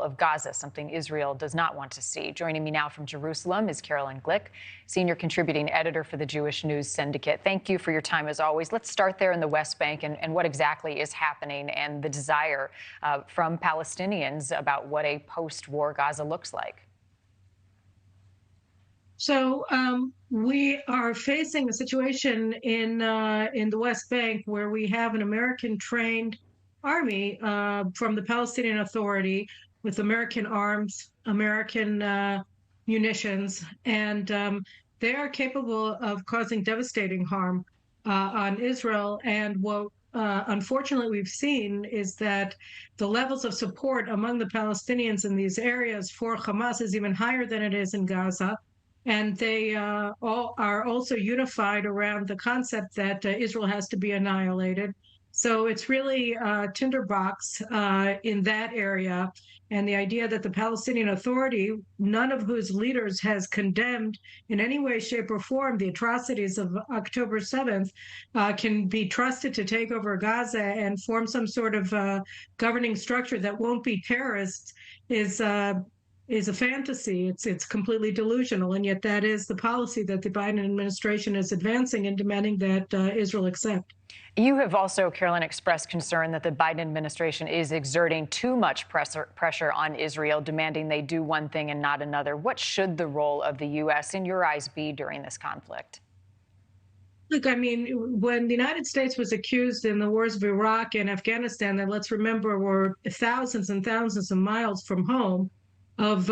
of Gaza, something Israel does not want to see. Joining me now from Jerusalem is Caroline Glick, senior contributing editor for the Jewish News Syndicate. Thank you for your time, as always. Let's start there in the West Bank and what exactly is happening and the desire from Palestinians about what a post-war Gaza looks like. So we are facing a situation in the West Bank where we have an American-trained army from the Palestinian Authority with American arms, American munitions, and they are capable of causing devastating harm on Israel. And what unfortunately we've seen is that the levels of support among the Palestinians in these areas for Hamas is even higher than it is in Gaza. And they all are also unified around the concept that Israel has to be annihilated. So it's really a tinderbox in that area. And the idea that the Palestinian Authority, none of whose leaders has condemned in any way, shape, or form the atrocities of October 7th, can be trusted to take over Gaza and form some sort of governing structure that won't be terrorists is a fantasy. It's completely delusional, and yet that is the policy that the Biden administration is advancing and demanding that Israel accept. You have also, Caroline, expressed concern that the Biden administration is exerting too much pressure on Israel, demanding they do one thing and not another. What should the role of the U.S., in your eyes, be during this conflict? Look, I mean, when the United States was accused in the wars of Iraq and Afghanistan, that, let's remember, were thousands and thousands of miles from home, of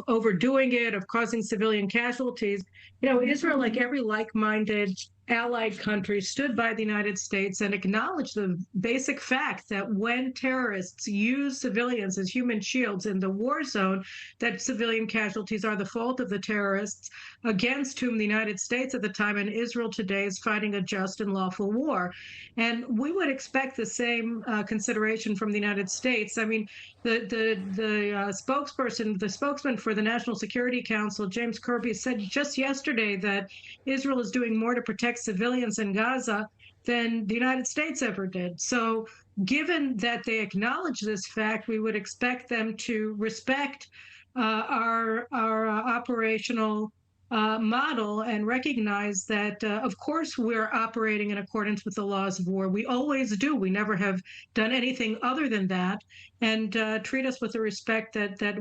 overdoing it, of causing civilian casualties. You know, Israel, like every like-minded allied country, stood by the United States and acknowledged the basic fact that when terrorists use civilians as human shields in the war zone, that civilian casualties are the fault of the terrorists against whom the United States at the time and Israel today is fighting a just and lawful war. And we would expect the same consideration from the United States. I mean, the spokesman for the National Security Council, James Kirby, said just yesterday that Israel is doing more to protect civilians in Gaza than the United States ever did. So given that they acknowledge this fact, we would expect them to respect our operational model and recognize that, of course, we're operating in accordance with the laws of war. We always do. We never have done anything other than that, and treat us with the respect that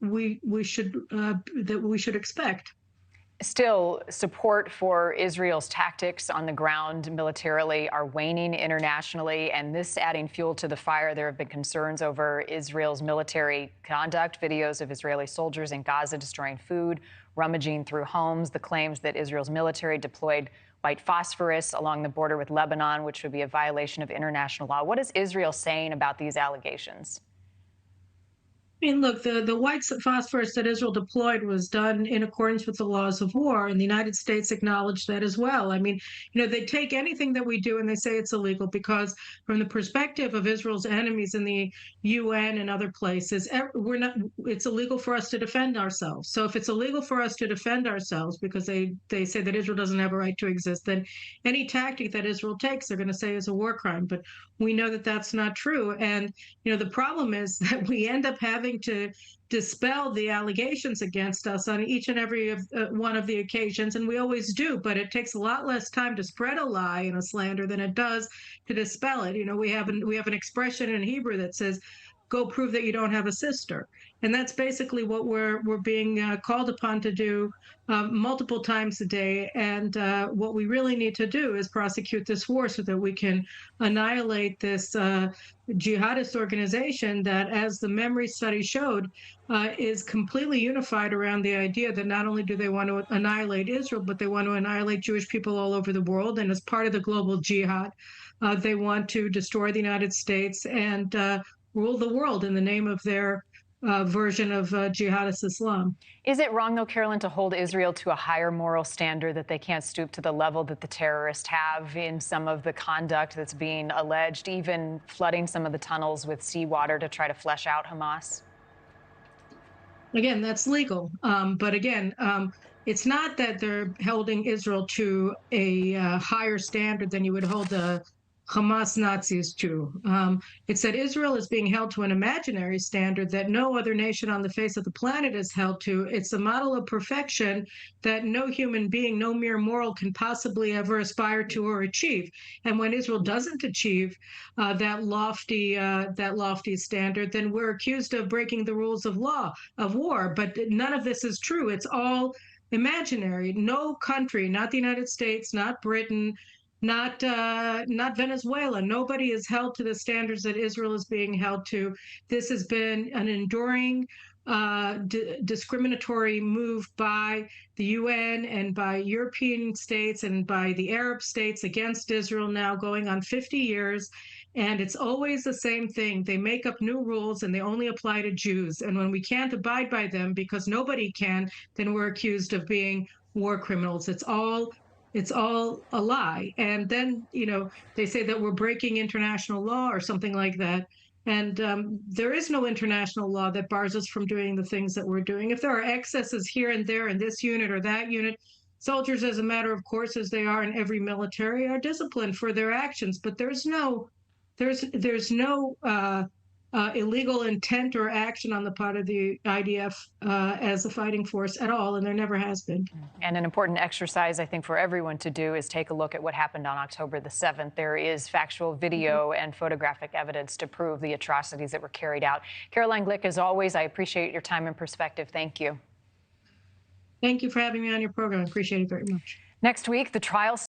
we should expect. Still, support for Israel's tactics on the ground militarily are waning internationally, and this adding fuel to the fire. There have been concerns over Israel's military conduct, videos of Israeli soldiers in Gaza destroying food, rummaging through homes, the claims that Israel's military deployed white phosphorus along the border with Lebanon, which would be a violation of international law. What is Israel saying about these allegations? I mean, look, the white phosphorus that Israel deployed was done in accordance with the laws of war, and the United States acknowledged that as well. I mean, you know, they take anything that we do and they say it's illegal because, from the perspective of Israel's enemies in the UN and other places, it's illegal for us to defend ourselves. So if it's illegal for us to defend ourselves because they say that Israel doesn't have a right to exist, then any tactic that Israel takes, they're going to say is a war crime. But we know that that's not true. And, you know, the problem is that we end up having to dispel the allegations against us on each and every one of the occasions, and we always do, but it takes a lot less time to spread a lie and a slander than it does to dispel it. You know, we have an expression in Hebrew that says, go prove that you don't have a sister. And that's basically what we're being called upon to do multiple times a day. And what we really need to do is prosecute this war so that we can annihilate this jihadist organization that, as the memory study showed, is completely unified around the idea that not only do they want to annihilate Israel, but they want to annihilate Jewish people all over the world. And as part of the global jihad, they want to destroy the United States and rule the world in the name of their version of jihadist Islam. Is it wrong, though, Caroline, to hold Israel to a higher moral standard, that they can't stoop to the level that the terrorists have in some of the conduct that's being alleged, even flooding some of the tunnels with seawater to try to flesh out Hamas? Again, that's legal. But again, it's not that they're holding Israel to a higher standard than you would hold a Hamas Nazis too. It said Israel is being held to an imaginary standard that no other nation on the face of the planet is held to. It's a model of perfection that no human being, no mere moral can possibly ever aspire to or achieve. And when Israel doesn't achieve that lofty standard, then we're accused of breaking the rules of war. But none of this is true. It's all imaginary. No country, not the United States, not Britain, not Venezuela. Nobody is held to the standards that Israel is being held to. This has been an enduring discriminatory move by the UN and by European states and by the Arab states against Israel now going on 50 years. And it's always the same thing. They make up new rules and they only apply to Jews. And when we can't abide by them because nobody can, then we're accused of being war criminals. It's all a lie. And then, they say that we're breaking international law or something like that. And there is no international law that bars us from doing the things that we're doing. If there are excesses here and there in this unit or that unit, soldiers, as a matter of course, as they are in every military, are disciplined for their actions. But there's no illegal intent or action on the part of the IDF as a fighting force at all, and there never has been. And an important exercise, I think, for everyone to do is take a look at what happened on October the 7th. There is factual video and photographic evidence to prove the atrocities that were carried out. Caroline Glick, as always, I appreciate your time and perspective. Thank you. Thank you for having me on your program. I appreciate it very much. Next week, the trial